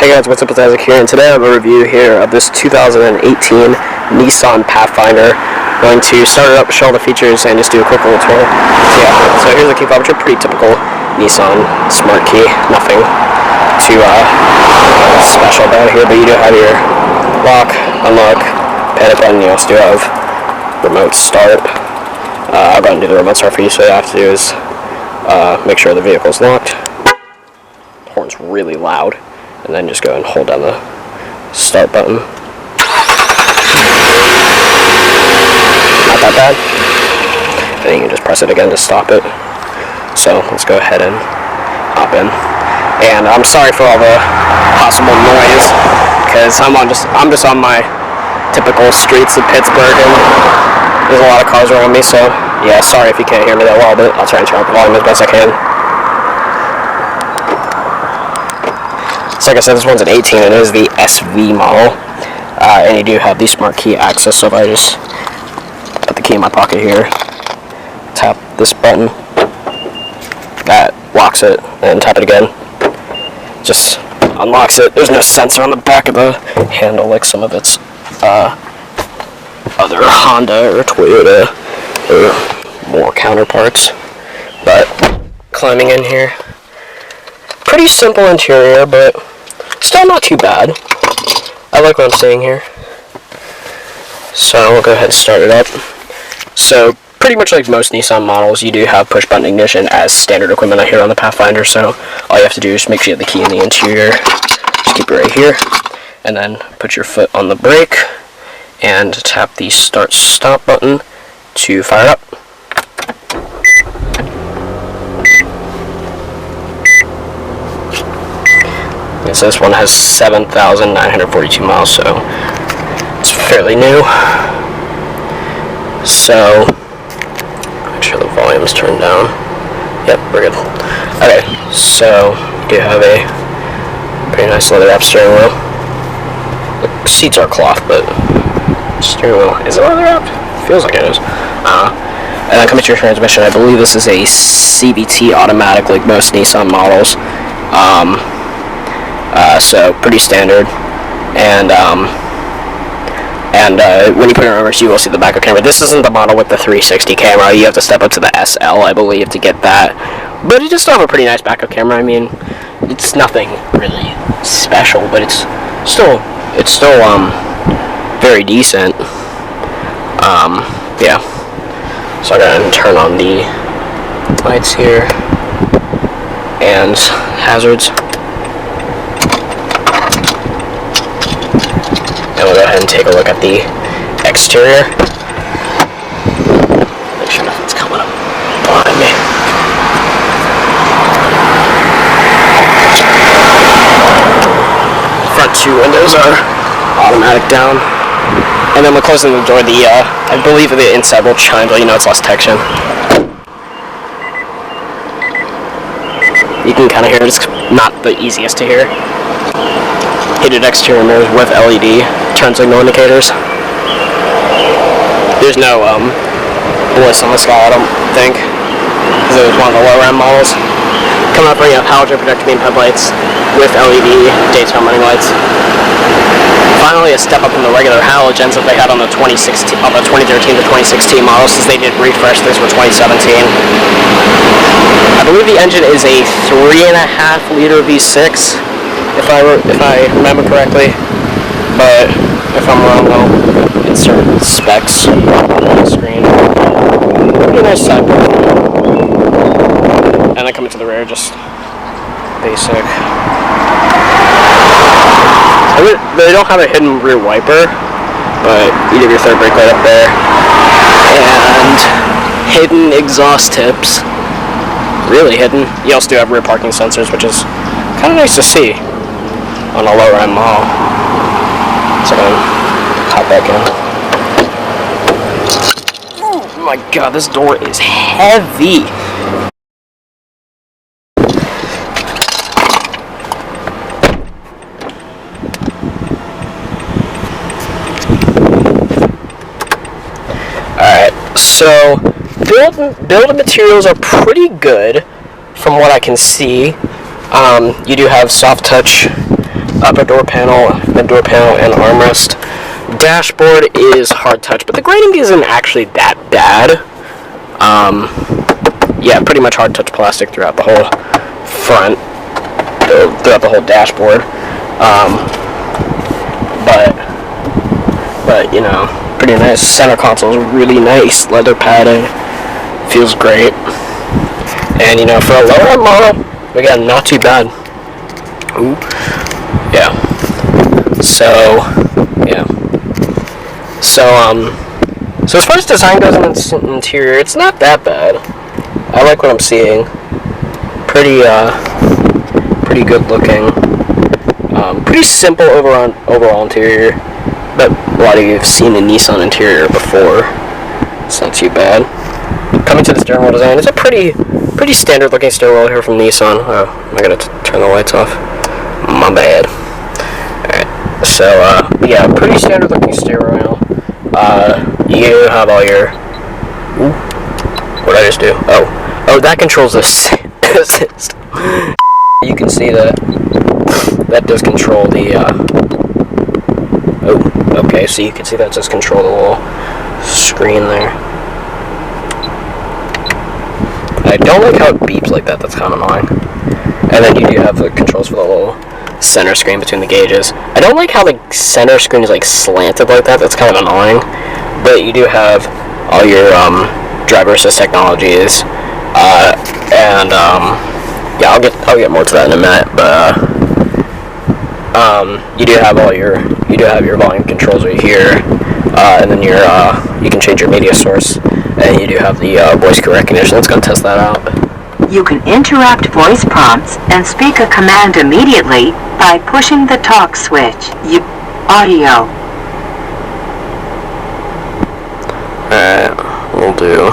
Hey guys, what's up? It's Isaac here, and today I have a review here of this 2018 Nissan Pathfinder. I'm going to start it up, show all the features, and just do a quick little tour. So here's the key fob, which are pretty typical Nissan smart key. Nothing too special about it here, but you do have your lock, unlock, panic button. You also do have remote start. I'll go ahead and do the remote start for you, so all you have to do is make sure the vehicle's locked. The horn's really loud. And then just go and hold down the start button. Not that bad. And then you can just press it again to stop it. So let's go ahead and hop in. And I'm sorry for all the possible noise, because I'm just on my typical streets of Pittsburgh, and there's a lot of cars around me. So yeah, sorry if you can't hear me that well, but I'll try and turn up the volume as best I can. So like I said, this one's an 18, and it is the SV model, and you do have the smart key access. So if I just put the key in my pocket here, tap this button, that locks it, and tap it again, just unlocks it. There's no sensor on the back of the handle like some of its other Honda or Toyota or more counterparts. But climbing in here, pretty simple interior, but still not too bad. I like what I'm seeing here. So we'll go ahead and start it up. So pretty much like most Nissan models, you do have push button ignition as standard equipment out here on the Pathfinder. So all you have to do is make sure you have the key in the interior. Just keep it right here, and then put your foot on the brake and tap the start stop button to fire it up. So this one has 7,942 miles, so it's fairly new. So make sure the volume's turned down. Yep, we're good. Okay, so you have a pretty nice leather wrapped steering wheel. The seats are cloth, but steering wheel, is it leather wrapped? Feels like it is. And then coming to your transmission, I believe this is a CVT automatic like most Nissan models. So pretty standard, and when you put it in reverse, you will see the backup camera. This isn't the model with the 360 camera. You have to step up to the SL, I believe, to get that. But it does still have a pretty nice backup camera. I mean, it's nothing really special, but it's still very decent. Yeah. So I'm gonna turn on the lights here and hazards. And we'll go ahead and take a look at the exterior. Make sure nothing's coming up behind me. Front two windows are automatic down. And then we're closing the door. I believe the inside will chime, but you know it's less tension. You can kind of hear it. It's not the easiest to hear. Heated exterior mirrors with LED turn signal indicators. There's no bliss on the sky, I don't think, because it was one of the lower end models. Coming up, bringing up halogen projector beam headlights with LED daytime running lights. Finally, a step up from the regular halogens that they had on the 2013 to 2016 models, since they did refresh this for 2017. I believe the engine is a 3.5 liter V6. If I remember correctly, but if I'm wrong, I'll insert specs on the screen. Pretty nice side bar. And then coming to the rear, just basic. They don't have a hidden rear wiper, but you have your third brake light up there, and hidden exhaust tips. Really hidden. You also do have rear parking sensors, which is kind of nice to see on a lower end model. So I'm gonna hop back in. Oh my god, this door is heavy. Alright, so build materials are pretty good from what I can see. You do have soft touch upper door panel, mid door panel, and armrest. Dashboard is hard touch, but the grading isn't actually that bad. Yeah, pretty much hard touch plastic throughout the whole front, throughout the whole dashboard. But you know, pretty nice. Center console is really nice, leather padding, feels great. And you know, for a lower end model, again, not too bad. Ooh, yeah. So, yeah. So as far as design goes in its interior, it's not that bad. I like what I'm seeing. Pretty good looking. Pretty simple overall interior, but a lot of you have seen the Nissan interior before. It's not too bad. Coming to the steering wheel design, it's a pretty standard looking steering wheel here from Nissan. Oh, I gotta turn the lights off. My bad. Alright, so yeah, pretty standard looking steering wheel. You have all your... Ooh, what did I just do? Oh, that controls the system. You can see that does control the, oh, okay, so you can see that does control the little screen there. I don't like how it beeps like that, that's kind of annoying. And then you do have the controls for the little center screen between the gauges. I don't like how the center screen is like slanted like that, that's kind of annoying. But you do have all your driver assist technologies, and yeah, I'll get more to that in a minute. But you do have your volume controls right here, and then you can change your media source, and you do have the voice recognition. Let's go test that out. You can interrupt voice prompts and speak a command immediately by pushing the talk switch. Audio. Alright, we'll do.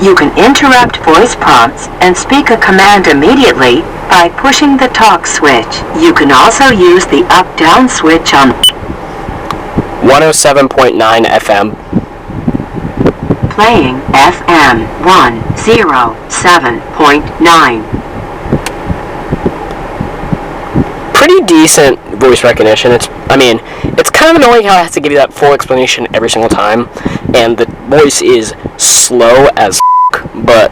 You can interrupt voice prompts and speak a command immediately by pushing the talk switch. You can also use the up-down switch on 107.9 FM. Playing FM 107.9. Pretty decent voice recognition. It's kind of annoying how it has to give you that full explanation every single time, and the voice is slow as but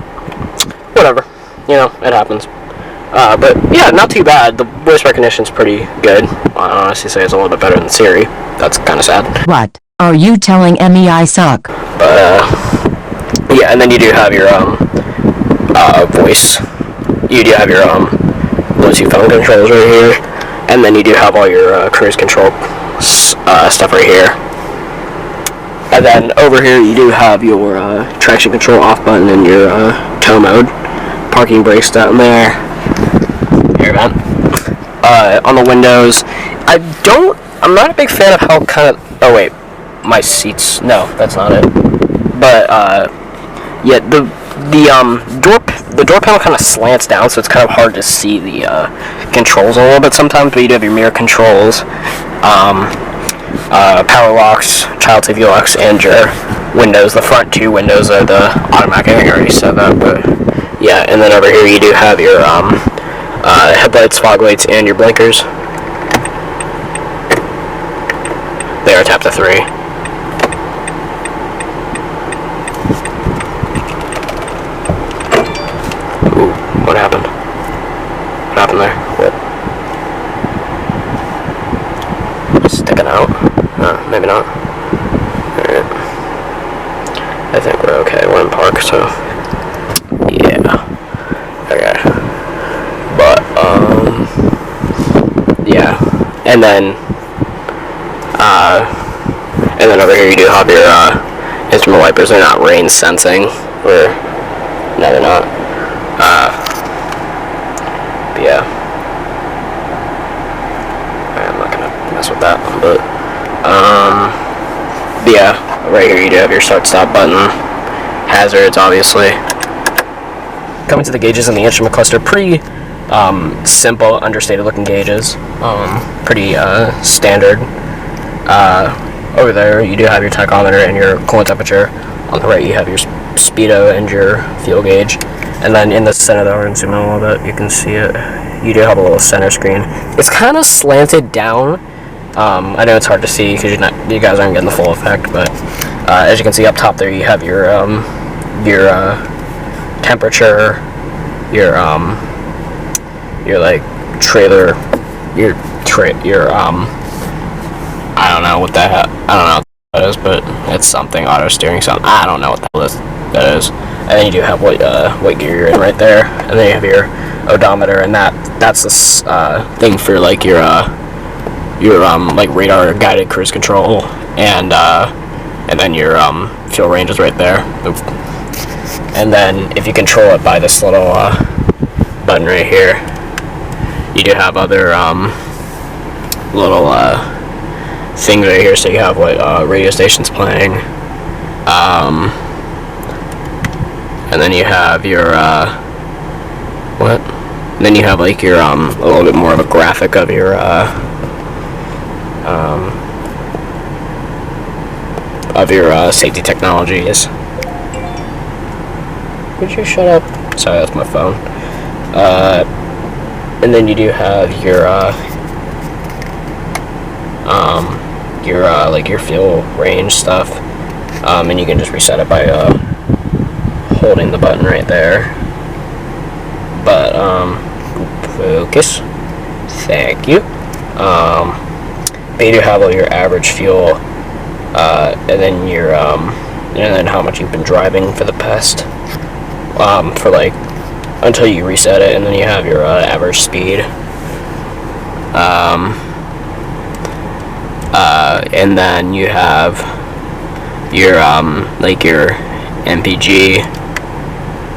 whatever, you know, it happens. But yeah, not too bad. The voice recognition's pretty good. I honestly say it's a little bit better than Siri. That's kind of sad. What are you telling me I suck? But yeah, and then you do have your voice. You do have your Bluetooth phone controls right here, and then you do have all your cruise control stuff right here. And then over here you do have your traction control off button and your tow mode. Parking brakes down there. Here, man. On the windows, I'm not a big fan of how kind of. Oh wait, my seats. No, that's not it. But yeah, the door panel kind of slants down, so it's kind of hard to see the controls a little bit sometimes. But you do have your mirror controls, power locks, child safety locks, and your windows. The front two windows are the automatic. I think I already said that, but yeah. And then over here you do have your headlights, fog lights, and your blinkers. There, tap the 3. Ooh, what happened? What happened there? What? Sticking out? Maybe not. Alright. I think we're okay. We're in park, so yeah. Okay. But yeah. And then over here you do have your instrument wipers. They're not rain sensing, or no, they're not. But yeah. I'm not gonna mess with that, but yeah, right here you do have your start-stop button, hazards, obviously. Coming to the gauges and the instrument cluster, pretty simple, understated-looking gauges. Pretty standard. Over there you do have your tachometer and your coolant temperature. On the right you have your speedo and your fuel gauge. And then in the center, that we're going to zoom in a little bit, you can see it. you do have a little center screen. It's kind of slanted down. I know it's hard to see because you guys aren't getting the full effect, but as you can see up top there, you have your temperature, your like trailer, your I don't know what that is, but it's something, auto steering something. I don't know what that is. And then you do have what gear you're in right there, and then you have your odometer, and that's this thing for like your like radar guided cruise control, and then your fuel range is right there. Oop. And then if you control it by this little button right here, you do have other little things right here. So you have what radio stations playing, and then you have your what? And then you have like your a little bit more of a graphic of your safety technologies. Would you shut up? Sorry, that's my phone. And then you do have your like your fuel range stuff, and you can just reset it by holding the button right there. But focus. Thank you. But you do have all your average fuel, and then your and then how much you've been driving for the past, for like until you reset it, and then you have your average speed. And then you have your like your MPG,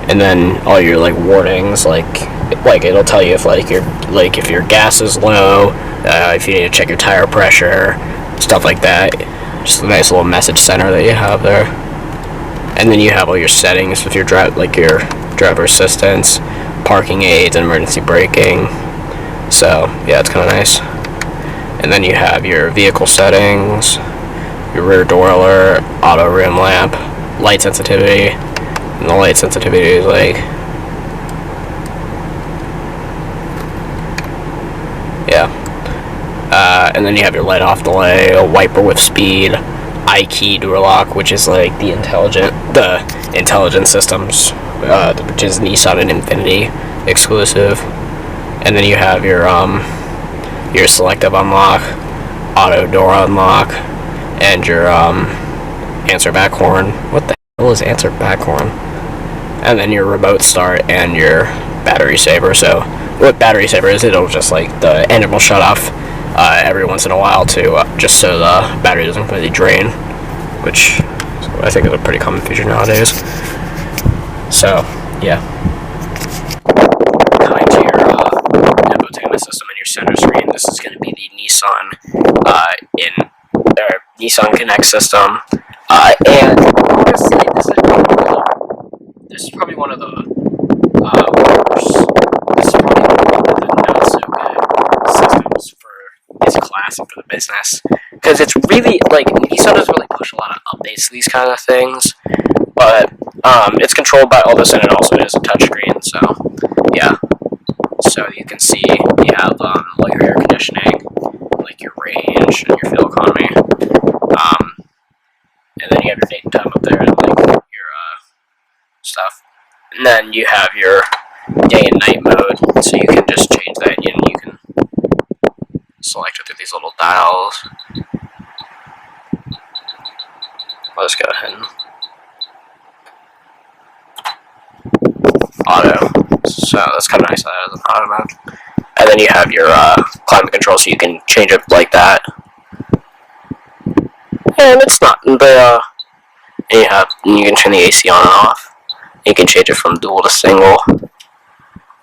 and then all your like warnings, like it'll tell you if if your gas is low, if you need to check your tire pressure, stuff like that. Just a nice little message center that you have there. And then you have all your settings with your driver assistance, parking aids, and emergency braking. So yeah, it's kind of nice. And then you have your vehicle settings, your rear door alert, auto rim lamp, light sensitivity, and the light sensitivity is like, yeah. And then you have your light off delay, a wiper with speed, iKey door lock, which is like the intelligent systems, which is Nissan and Infiniti exclusive. And then you have your selective unlock, auto door unlock, and your answer back horn. What the hell is answer back horn? And then your remote start and your battery saver. So what battery saver is, it'll just like the engine will shut off every once in a while to just so the battery doesn't completely drain, which I think is a pretty common feature nowadays. So yeah. System in your center screen. This is going to be the Nissan Nissan Connect system, and honestly, this is probably one of the worst. This is probably one of the not so good systems for this class and for the business, because it's really like Nissan doesn't really push a lot of updates to these kind of things, but it's controlled by all this, and it also is a touchscreen. So yeah. So you can see you have like your air conditioning, like your range, and your fuel economy, and then you have your date and time up there, and like your stuff. And then you have your day and night mode, so you can just change that, and you can select it through these little dials. Let's go ahead and auto. So that's kind of nice that it has an auto mode. And then you have your climate control, so you can change it like that. And it's not the and you can turn the AC on and off. You can change it from dual to single.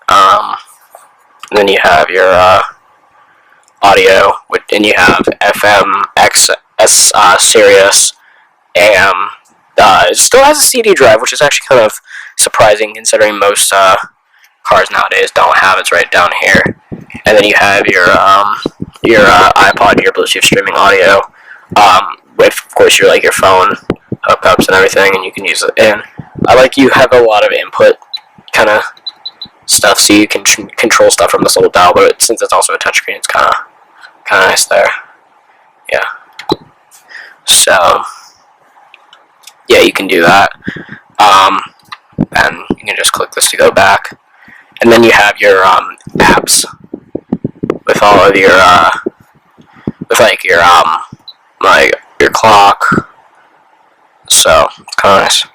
And then you have your audio, and you have FM, XS, Sirius, AM. It still has a CD drive, which is actually kind of surprising considering most cars nowadays don't have it. It's right down here. And then you have your iPod, your Bluetooth streaming audio, with of course your phone hookups and everything, and you can use it. And you have a lot of input kind of stuff, so you can control stuff from this little dial. But since it's also a touchscreen, it's kind of nice there. Yeah. So yeah, you can do that. And you can just click this to go back, and then you have your apps with all of your with like your clock. So it's kind of nice.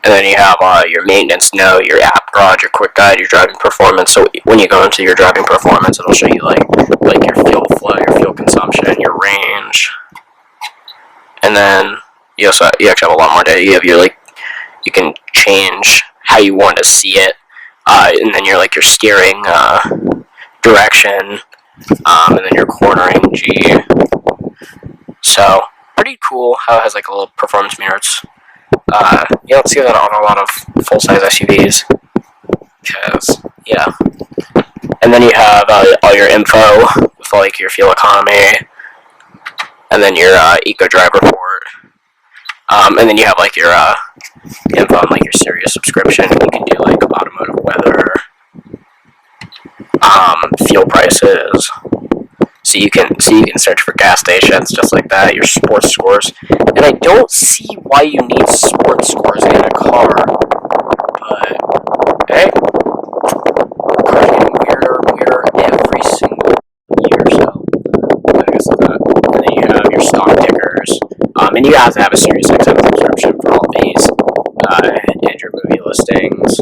And then you have your maintenance note, your app garage, your quick guide, your driving performance. So when you go into your driving performance, it'll show you like your fuel flow, your fuel consumption, your range. And then you actually have a lot more data. You have your you can change how you want to see it, and then your steering direction, and then your cornering G. So pretty cool how it has like a little performance mirrors. You don't see that on a lot of full-size SUVs, because yeah. And then you have all your info with like your fuel economy, and then your Eco Drive report, and then you have like your info on like your Sirius subscription. You can do like automotive weather, fuel prices. So you can search for gas stations just like that. Your sports scores, and I don't see why you need sports scores in a car, but hey, cars getting weirder and weirder every single year. So I guess like that. And then you have your stock tickers, and you have to have a Sirius XM subscription for all these, and your movie listings,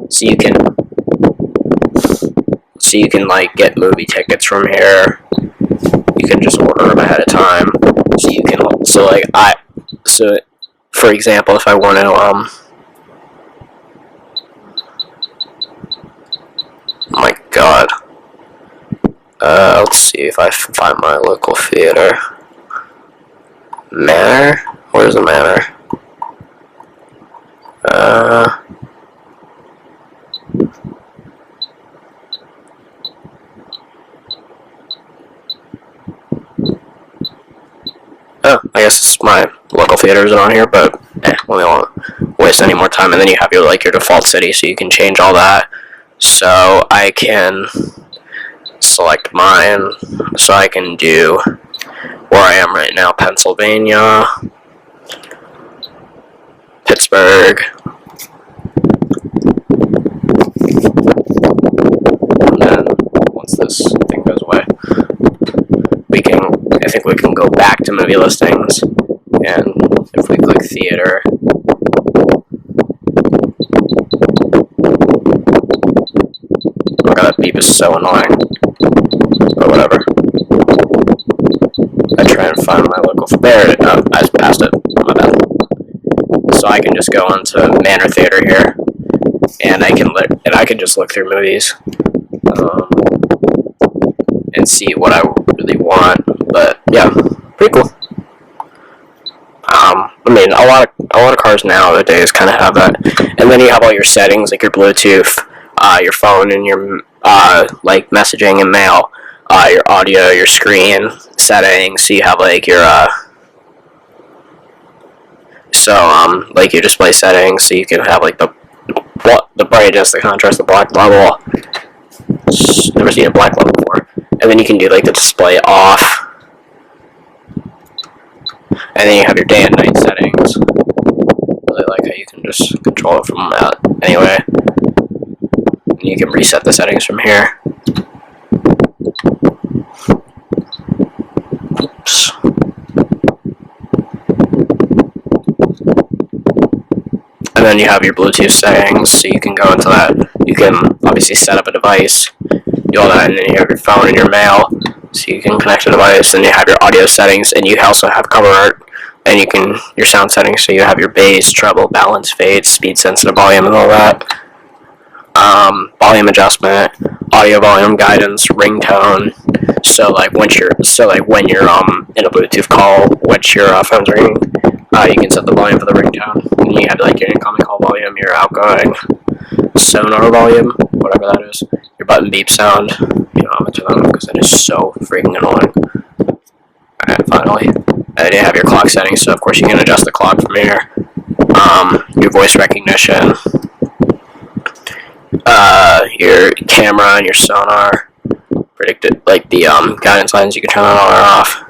so you can like get movie tickets from here. You can just order them ahead of time. So for example, if I want to oh my god, let's see if I find my local theater. Manor? Where's the Manor? Oh, I guess it's my local theater isn't on here, but we won't waste any more time. And then you have your default city, so you can change all that. So I can select mine, so I can do where I am right now: Pennsylvania, Pittsburgh, and then once this thing goes away, I think we can go back to movie listings, and if we click theater, oh god, that beep is so annoying, but whatever. I try and find my local, there it is. Oh, I just passed it, my bad. So I can just go onto Manor Theater here, and I can just look through movies, and see what I really want. But yeah, pretty cool. I mean, a lot of cars nowadays kind of have that. And then you have all your settings, like your Bluetooth, your phone, and your like messaging and mail, your audio, your screen settings. So you have like your like your display settings. So you can have like the brightness, the contrast, the black level. Never seen a black level before. And then you can do like the display off. And then you have your day and night settings. Really like how you can just control it from that anyway. And you can reset the settings from here. Oops. And then you have your Bluetooth settings, so you can go into that. You can obviously set up a device, do all that, and then you have your phone and your mail, so you can connect a device. And you have your audio settings, and you also have cover art, and your sound settings, so you have your bass, treble, balance, fade, speed sensitive volume, and all that. Volume adjustment, audio volume guidance, ringtone. So when you're in a Bluetooth call, which your phone's ringing, you can set the volume for the ringtone. And you have like your incoming call volume, your outgoing sonar volume, whatever that is, your button beep sound. I'm gonna turn that on because it is so freaking annoying. Alright, finally. And then you have your clock settings, so of course you can adjust the clock from here. Your voice recognition, your camera and your sonar, predicted like the guidance lines you can turn on or off,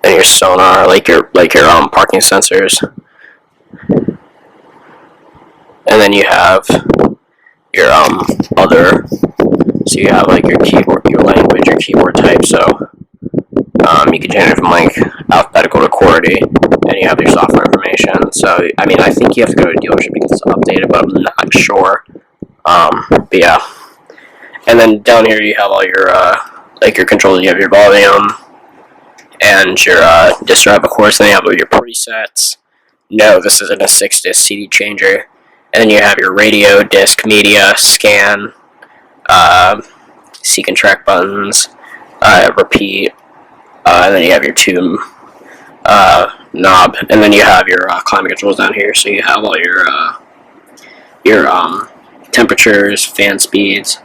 and your sonar, like your parking sensors, and then you have your other. So you have like your keyboard, your language, your keyboard type. So you can change it from like alphabetical to QWERTY, and you have your software information. So I mean, I think you have to go to a dealership because it's updated, but I'm not sure. But yeah, and then down here you have all your like your controls. You have your volume and your disk drive, of course. Then you have all your presets. No, this isn't a 6-disc CD changer. And then you have your radio, disc, media, scan, seek and track buttons, repeat, and then you have your tune knob, and then you have your climate controls down here. So you have all your temperatures, fan speeds.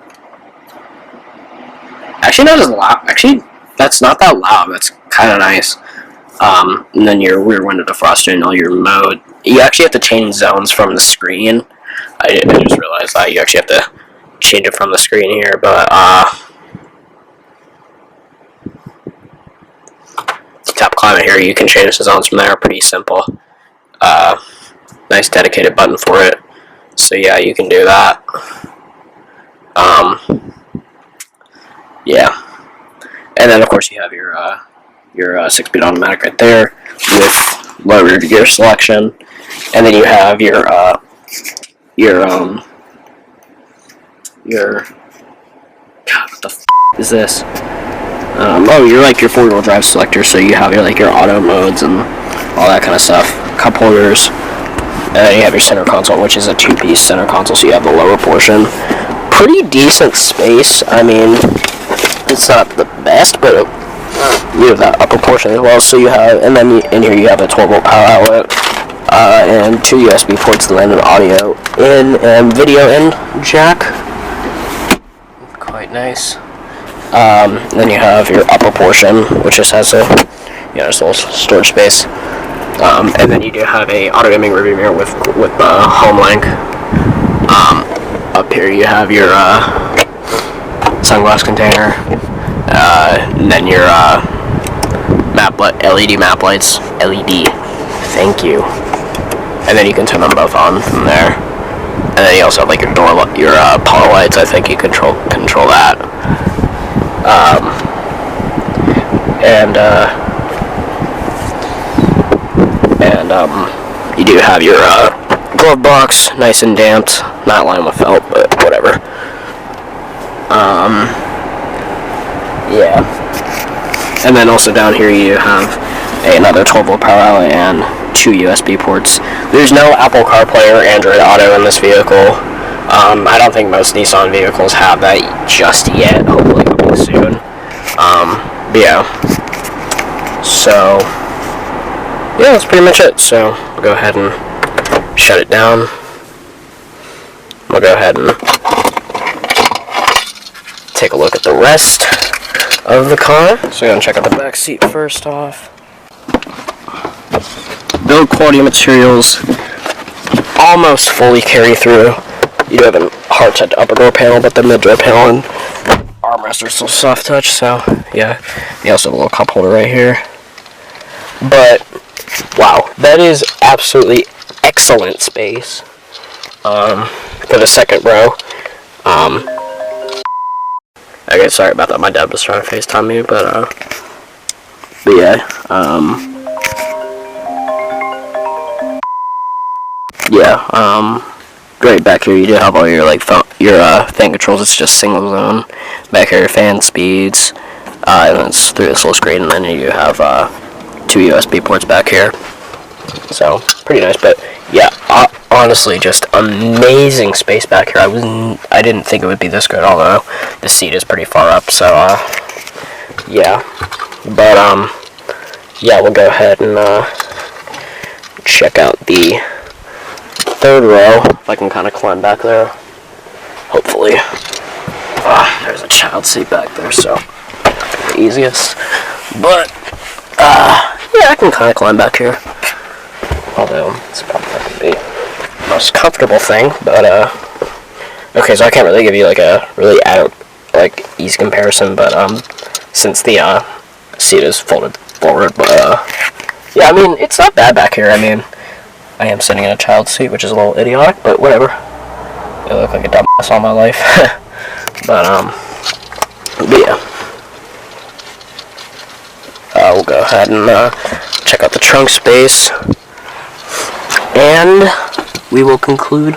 Actually, not as loud. Actually, that's not that loud. That's kind of nice. And then your rear window defroster and all your mode. You actually have to change zones from the screen. I just realized that you actually have to change it from the screen here, but you tap climate here, you can change the zones from there. Pretty simple. Nice dedicated button for it. So yeah, you can do that. Yeah, and then of course you have your 6-speed automatic right there with lower gear selection, and then you have your God, what the f is this? Oh, you're like your 4-wheel drive selector, so you have your auto modes and all that kind of stuff. Cup holders, and then you have your center console, which is a 2-piece center console, so you have the lower portion. Pretty decent space. I mean, it's not the best, but you have that upper portion as well. So you have, and then in here you have a 12-volt power outlet, and 2 USB ports to land an audio in and video in jack. Quite nice. Then you have your upper portion, which just has a just a little storage space. And then you do have a auto dimming rearview mirror with home link. Up here you have your sunglass container, and then your LED map lights. LED. Thank you. And then you can turn them both on from there. And then you also have like your power lights. I think you control that. You do have your glove box, nice and damped, not lined with felt, but whatever. Yeah. And then also down here you have another 12-volt power outlet and 2 USB ports. There's no Apple CarPlay or Android Auto in this vehicle. I don't think most Nissan vehicles have that just yet. Hopefully coming soon. But yeah. So yeah, that's pretty much it. So we'll go ahead and shut it down. We'll go ahead and take a look at the rest of the car. So we're gonna check out the back seat first off. Build quality materials almost fully carry through. You do have a hard touch upper door panel, but the mid door panel and armrest are still soft touch. So yeah, you also have a little cup holder right here. But wow, that is absolutely excellent space for the second row. Okay, sorry about that. My dad was trying to FaceTime me, but yeah, right back here you do have all your fan controls. It's just single zone. Back here, fan speeds, and then it's through this little screen, and then you have 2 USB ports back here. So pretty nice, but yeah, honestly, just amazing space back here. I didn't think it would be this good, although the seat is pretty far up. So yeah, but yeah, we'll go ahead and check out the third row. If I can kind of climb back there, hopefully. There's a child seat back there, so the easiest. But yeah, I can kind of climb back here. Although it's probably not going to be the most comfortable thing, but Okay, so I can't really give you like a really easy comparison, but since the seat is folded forward, but yeah, I mean it's not bad back here. I mean, I am sitting in a child's seat, which is a little idiotic, but whatever. I look like a dumbass all my life, but yeah. We'll go ahead and check out the trunk space, and we will conclude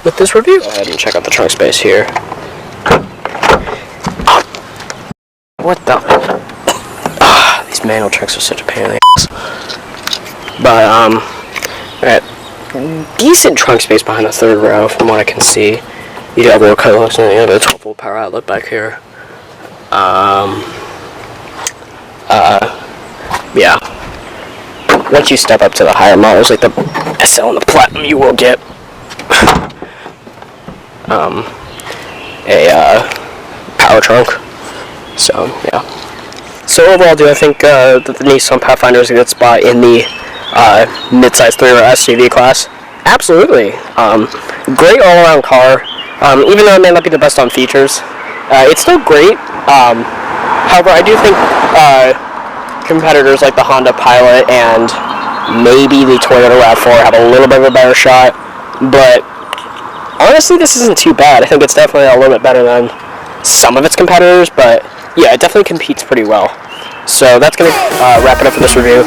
with this review. Go ahead and check out the trunk space here. What the? These manual trunks are such a pain in the ass. But alright, decent trunk space behind the third row from what I can see. You do have real colors, and you have a 12-volt power outlet back here. Yeah. Once you step up to the higher models, like the SL and the Platinum, you will get a power trunk. So yeah. So overall, do I think that the Nissan Pathfinder is a good spot in the mid-size 3-row SUV class? Absolutely. Great all-around car. Even though it may not be the best on features, it's still great. However, I do think competitors like the Honda Pilot and maybe the Toyota RAV4 have a little bit of a better shot, but honestly this isn't too bad. I think it's definitely a little bit better than some of its competitors, but yeah, it definitely competes pretty well. So that's going to wrap it up for this review.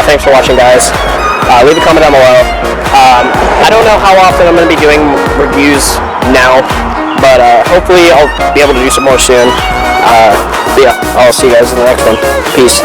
Thanks for watching, guys. Leave a comment down below. I don't know how often I'm going to be doing reviews now, but hopefully I'll be able to do some more soon. Yeah, I'll see you guys in the next one. Peace.